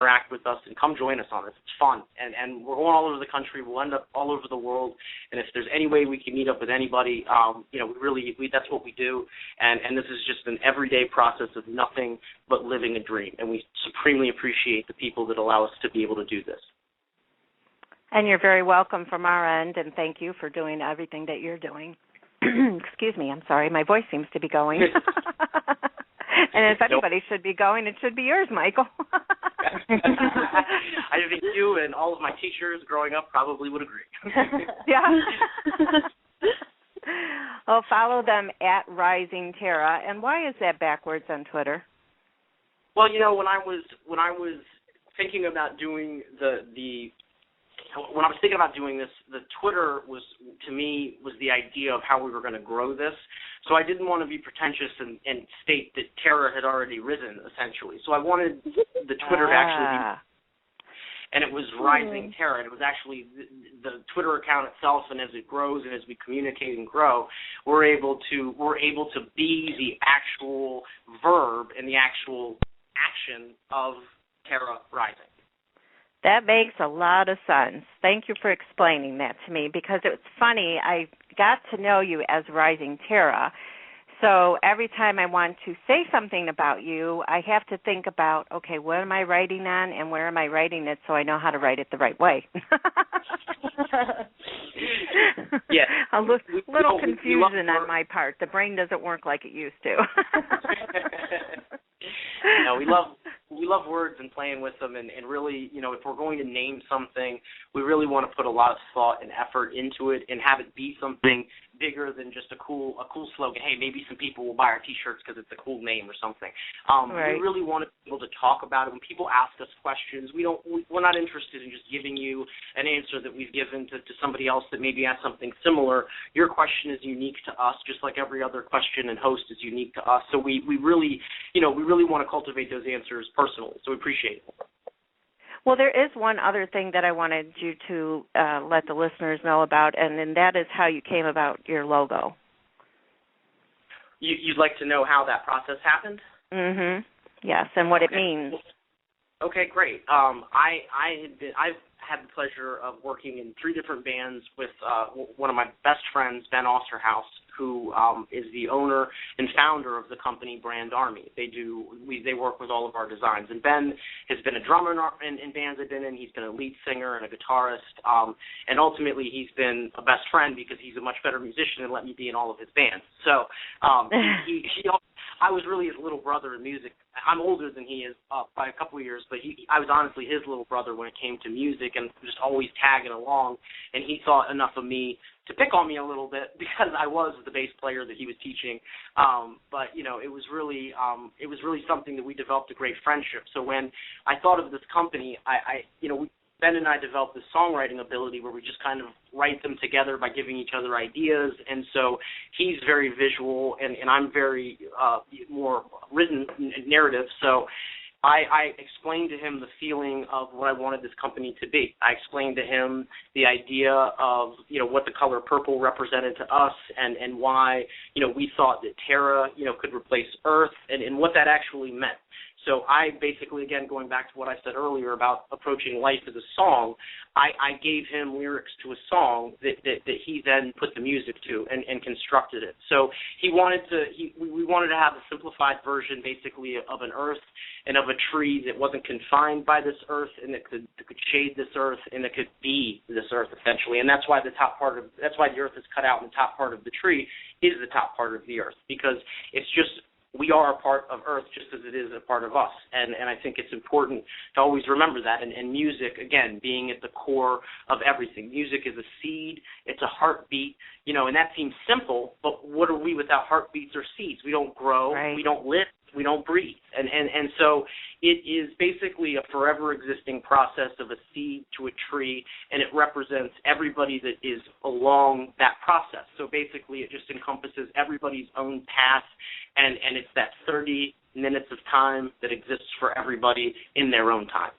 interact with us and come join us on this. It's fun, and we're going all over the country. We'll end up all over the world, and if there's any way we can meet up with anybody, that's what we do, and this is just an everyday process of nothing but living a dream, and we supremely appreciate the people that allow us to be able to do this. And you're very welcome from our end, and thank you for doing everything that you're doing. Excuse me, I'm sorry, my voice seems to be going. And if anybody should be going, it should be yours, Michael. I think you and all of my teachers growing up probably would agree. Yeah. Well, follow them at Rising Terra. And why is that backwards on Twitter? Well, when I was thinking about doing when I was thinking about doing this, the Twitter was the idea of how we were going to grow this. So I didn't want to be pretentious and state that Terra had already risen, essentially. So I wanted the Twitter to actually be, and it was Rising Terra. It was actually the Twitter account itself, and as it grows and as we communicate and grow, we're able to be the actual verb and the actual action of Terra Rising. That makes a lot of sense. Thank you for explaining that to me, because it's funny, I got to know you as Rising Terra, so every time I want to say something about you, I have to think about, okay, what am I writing on and where am I writing it so I know how to write it the right way. Yeah. A little confusion on my part. The brain doesn't work like it used to. No, we love words and playing with them, and really, if we're going to name something, we really want to put a lot of thought and effort into it and have it be something bigger than just a cool slogan. Hey, maybe some people will buy our T-shirts because it's a cool name or something. Right. We really want to be able to talk about it. When people ask us questions, we're not interested in just giving you an answer that we've given to somebody else that maybe asked something similar. Your question is unique to us, just like every other question and host is unique to us. So we really want to cultivate those answers personally. So we appreciate it. Well, there is one other thing that I wanted you to let the listeners know about, and that is how you came about your logo. You'd like to know how that process happened? Mm-hmm. Yes, and what it means. Okay, great. I've had the pleasure of working in 3 different bands with one of my best friends, Ben Osterhaus, who is the owner and founder of the company Brand Army. They work with all of our designs. And Ben has been a drummer in bands I've been in. He's been a lead singer and a guitarist. And ultimately, he's been a best friend because he's a much better musician and let me be in all of his bands. So I was really his little brother in music. I'm older than he is by a couple of years, but I was honestly his little brother when it came to music and just always tagging along. And he thought enough of me to pick on me a little bit because I was the bass player that he was teaching. But it was really something that we developed a great friendship. So when I thought of this company, Ben and I developed this songwriting ability where we just kind of write them together by giving each other ideas. And so he's very visual, and I'm very more written narrative. So I explained to him the feeling of what I wanted this company to be. I explained to him the idea of, what the color purple represented to us and why, we thought that Terra, could replace Earth and what that actually meant. So I basically, again, going back to what I said earlier about approaching life as a song, I gave him lyrics to a song that he then put the music to and constructed it. So we wanted to have a simplified version basically of an earth and of a tree that wasn't confined by this earth and that could shade this earth and that could be this earth essentially. And that's why the earth is cut out and the top part of the tree is the top part of the earth, because it's just we are a part of Earth just as it is a part of us. And I think it's important to always remember that. And music, again, being at the core of everything. Music is a seed. It's a heartbeat. And that seems simple, but what are we without heartbeats or seeds? We don't grow. Right. We don't live. We don't breathe. And so it is basically a forever existing process of a seed to a tree, and it represents everybody that is along that process. So basically it just encompasses everybody's own path, and it's that 30 minutes of time that exists for everybody in their own time.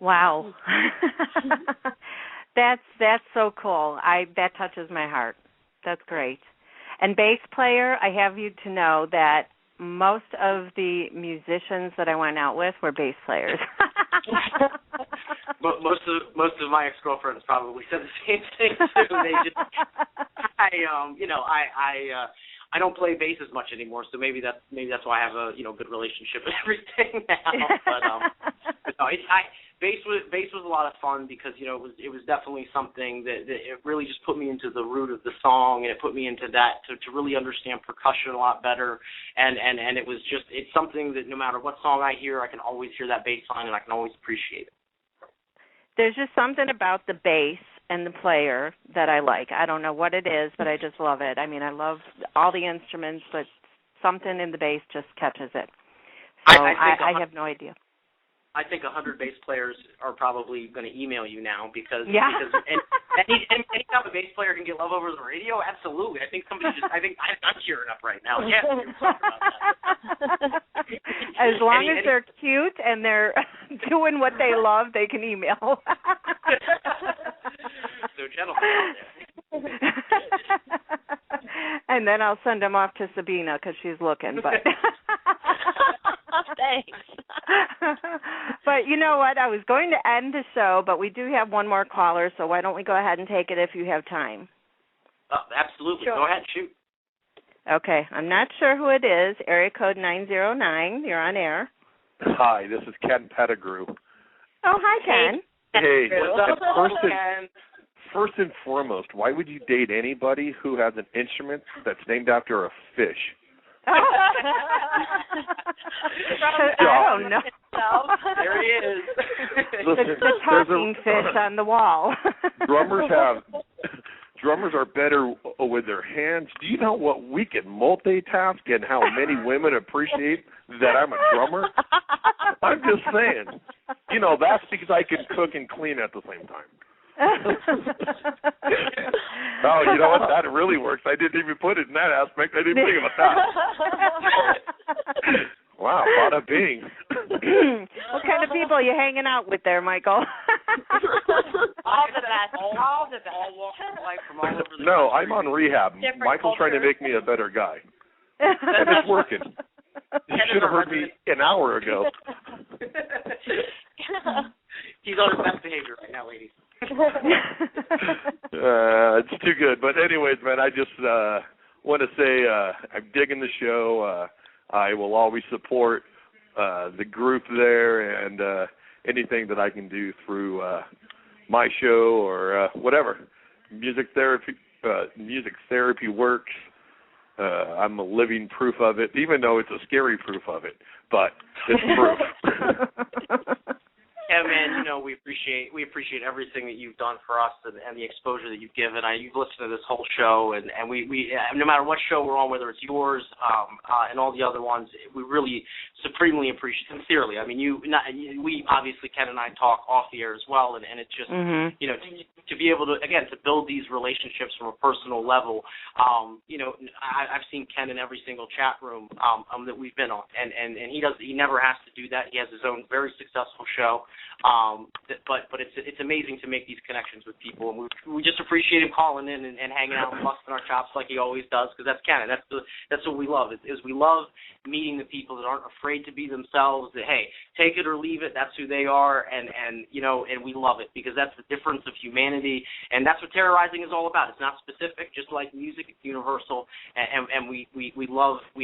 Wow. That's so cool. That touches my heart. That's great. And bass player, I have you to know that most of the musicians that I went out with were bass players. But most of my ex-girlfriends probably said the same thing too. They just, I don't play bass as much anymore, so maybe that's why I have a good relationship and everything now. But no, bass was a lot of fun because it was definitely something that it really just put me into the root of the song, and it put me into that to really understand percussion a lot better, and it's something that no matter what song I hear, I can always hear that bass line and I can always appreciate it. There's just something about the bass and the player that I like. I don't know what it is, but I just love it. I mean, I love all the instruments, but something in the bass just catches it. So I have no idea. I think 100 bass players are probably going to email you now because anytime a bass player can get love over the radio, absolutely. I think I'm cheering up right now. Yeah, we're talking about that. As long as they're cute and they're doing what they love, they can email. So, gentlemen. And then I'll send them off to Sabina because she's looking. But thanks. But you know what? I was going to end the show, but we do have one more caller, so why don't we go ahead and take it if you have time? Absolutely. Sure. Go ahead, shoot. Okay. I'm not sure who it is. Area code 909. You're on air. Hi, this is Ken Pettigrew. Oh, hi, Ken. Hey, What's up, Ken? First and foremost, why would you date anybody who has an instrument that's named after a fish? I don't know. There he is. Listen, the talking fish on the wall. Drummers are better with their hands. Do you know what we can multitask and how many women appreciate that I'm a drummer? I'm just saying. That's because I can cook and clean at the same time. Oh, you know what? That really works. I didn't even put it in that aspect. I didn't think about that. Wow, bada bing. What kind of people are you hanging out with there, Michael? All the best. All the best. All walks of life from all over the No, country. I'm on rehab. Different Michael's trying to make me a better guy. And it's working. You should have heard me an hour ago. He's on his best behavior right now, ladies. It's too good. But anyways, man, I just want to say I'm digging the show. I will always support the group there and anything that I can do through my show or whatever. Music therapy works. I'm a living proof of it, even though it's a scary proof of it. But it's proof. Yeah, man, we appreciate everything that you've done for us and the exposure that you've given. You've listened to this whole show, and we no matter what show we're on, whether it's yours and all the other ones, we really supremely appreciate, sincerely. I mean, we obviously, Ken and I talk off the air as well, and it's just, to be able to, again, to build these relationships from a personal level, I've seen Ken in every single chat room that we've been on, and he never has to do that. He has his own very successful show. But it's amazing to make these connections with people, and we just appreciate him calling in and hanging out and busting our chops like he always does, because that's Canada. That's what we love. Is we love meeting the people that aren't afraid to be themselves. That hey, take it or leave it. That's who they are, and we love it because that's the difference of humanity, and that's what Terra Rising is all about. It's not specific, just like music. It's universal, and we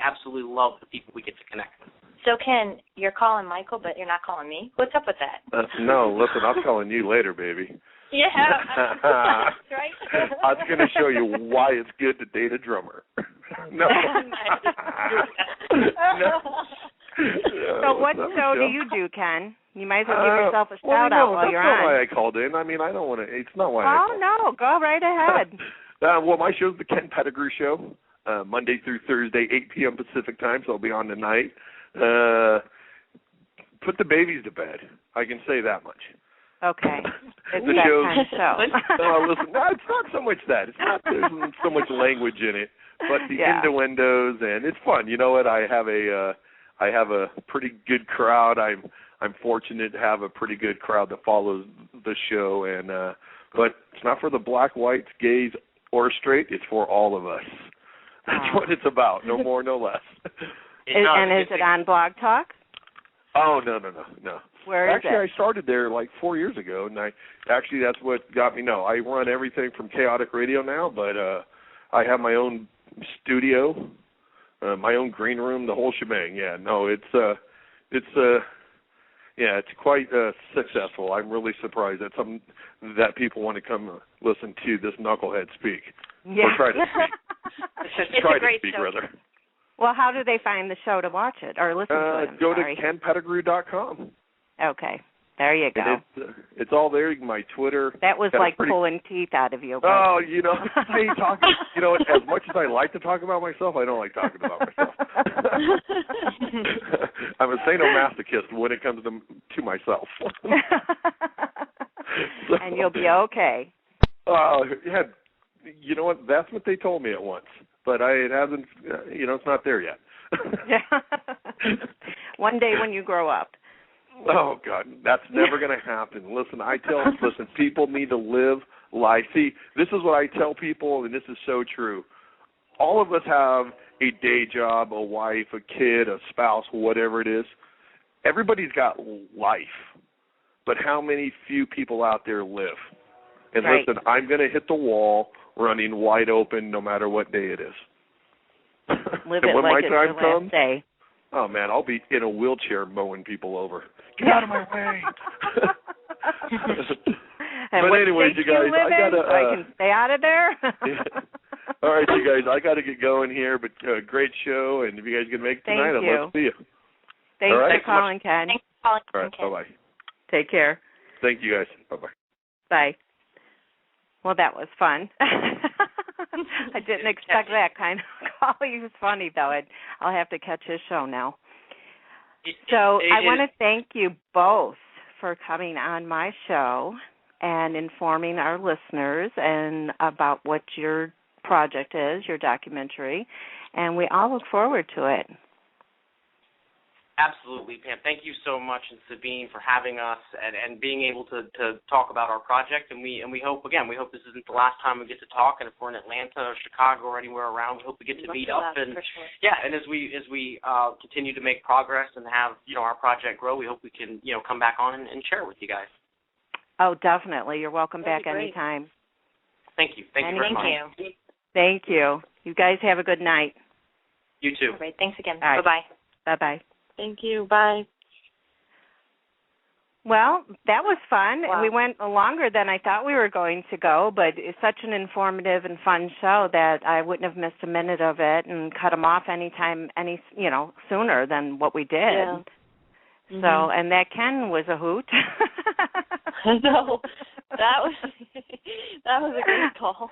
absolutely love the people we get to connect with. So, Ken, you're calling Michael, but you're not calling me. What's up with that? No, listen, I'm calling you later, baby. Yeah, that's right. I was going to show you why it's good to date a drummer. No. No. So what show do you do, Ken? You might as well give yourself a shout-out while you're on. That's not why I called in. I mean, I don't want to. It's not why I called in. Oh, no. Go right ahead. Well, my show's the Ken Pettigrew Show, Monday through Thursday, 8 p.m. Pacific time, so I'll be on tonight. Put the babies to bed. I can say that much. Okay. It's the that show. kind of show. Listen, no, it's not so much that. It's not there's so much language in it, but the innuendos, and it's fun. You know what? I have a pretty good crowd. I'm fortunate to have a pretty good crowd that follows the show, and but it's not for the black, whites, gays, or straight. It's for all of us. That's what it's about. No more, no less. Is it on Blog Talk? Oh, no. Where is Actually, it? I started there like 4 years ago, and that's what got me. No, I run everything from Chaotic Radio now, but I have my own studio, my own green room, the whole shebang. Yeah, no, it's quite successful. I'm really surprised that people want to come listen to this knucklehead speak. Yeah. Or try to speak. It's a great show. Rather. Well, how do they find the show to watch it or listen to it? Go to kenpettigrew.com. Okay. There you go. It's all there. My Twitter. That was like pulling teeth out of you. But... Oh, as much as I like to talk about myself, I don't like talking about myself. I'm a sadomasochist when it comes to myself. And you'll be okay. Yeah. You know what? That's what they told me at once. But it hasn't, it's not there yet. One day when you grow up. Oh, God, that's never going to happen. Listen, people need to live life. See, this is what I tell people, and this is so true. All of us have a day job, a wife, a kid, a spouse, whatever it is. Everybody's got life. But how many few people out there live? And right. Listen, I'm going to hit the wall running wide open no matter what day it is. Live and it when like my it's time your comes, last day. Oh, man, I'll be in a wheelchair mowing people over. Get out of my way. And but anyways, you guys, I gotta. So I can stay out of there. Yeah. All right, you guys, I got to get going here, but great show, and if you guys can make it tonight, I'd love to see you. Thanks right? for calling, Ken. Thanks for calling, All right, Ken. bye-bye. Take care. Thank you, guys. Bye-bye. Bye. Well, that was fun. I didn't expect that kind of call. He was funny, though. I'll have to catch his show now. I want to thank you both for coming on my show and informing our listeners and about what your project is, your documentary, and we all look forward to it. Absolutely, Pam. Thank you so much, and Sabine, for having us and being able to talk about our project. And we hope this isn't the last time we get to talk. And if we're in Atlanta or Chicago or anywhere around, we hope we get to meet up. And sure. Yeah, and as we continue to make progress and have our project grow, we hope we can come back on and share it with you guys. Oh, definitely. You're welcome back great. anytime. Thank you. Thank you very much. Thank you. Thank you. You guys have a good night. You too. All right. Thanks again. All right. Bye-bye. Bye-bye. Thank you. Bye. Well, that was fun. Wow. We went longer than I thought we were going to go, but it's such an informative and fun show that I wouldn't have missed a minute of it and cut them off any sooner than what we did. Yeah. So, and that Ken was a hoot. No, that was a great call.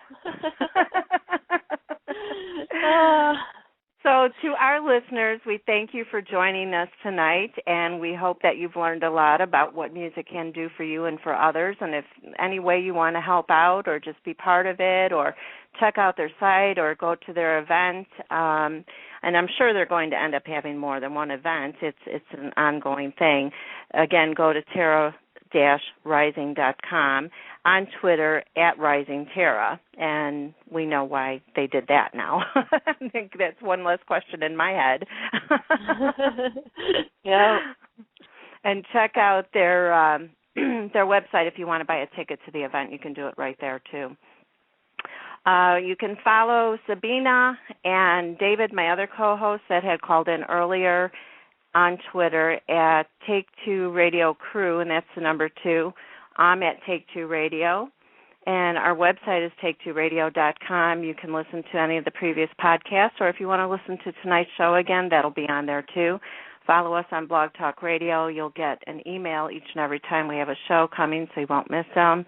So to our listeners, we thank you for joining us tonight, and we hope that you've learned a lot about what music can do for you and for others. And if any way you want to help out or just be part of it or check out their site or go to their event, and I'm sure they're going to end up having more than one event. It's an ongoing thing. Again, go to Terra-Rising.com, on Twitter @RisingTerra, and we know why they did that now. I think that's one less question in my head. Yeah. And check out their website if you want to buy a ticket to the event. You can do it right there too. You can follow Sabina and David, my other co-hosts that had called in earlier, on Twitter at Take Two Radio Crew, and that's the number 2. I'm at Take Two Radio, and our website is take2radio.com. You can listen to any of the previous podcasts, or if you want to listen to tonight's show again, that'll be on there too. Follow us on Blog Talk Radio. You'll get an email each and every time we have a show coming, so you won't miss them.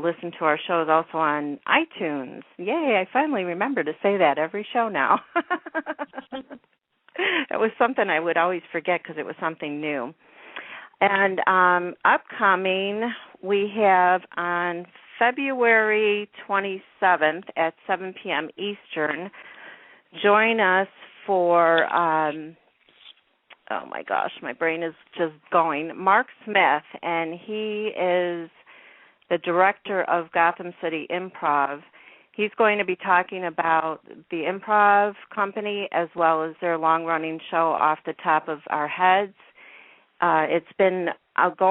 Listen to our shows also on iTunes. Yay, I finally remember to say that every show now. It was something I would always forget because it was something new. And upcoming, we have on February 27th at 7 p.m. Eastern, join us for, oh my gosh, my brain is just going, Mark Smith, and he is the director of Gotham City Improv. He's going to be talking about the improv company as well as their long-running show Off the Top of Our Heads. It's been going